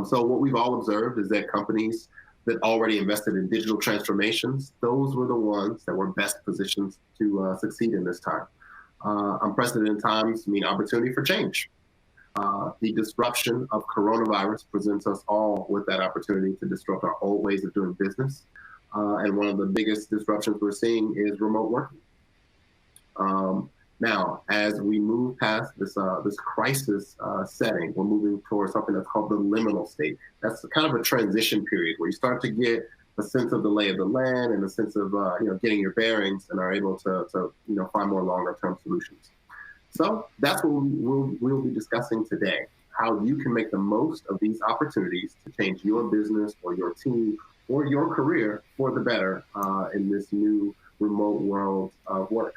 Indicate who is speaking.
Speaker 1: So what we've all observed is that companies that already invested in digital transformations, those were the ones that were best positioned to succeed in this time. Unprecedented times mean opportunity for change. The disruption of coronavirus presents us all with that opportunity to disrupt our old ways of doing business. And one of the biggest disruptions we're seeing is remote working. Now, as we move past this crisis setting, we're moving towards something that's called the liminal state. That's kind of a transition period where you start to get a sense of the lay of the land and a sense of getting your bearings, and are able to find more longer-term solutions. So that's what we'll be discussing today: how you can make the most of these opportunities to change your business or your team or your career for the better in this new remote world of work.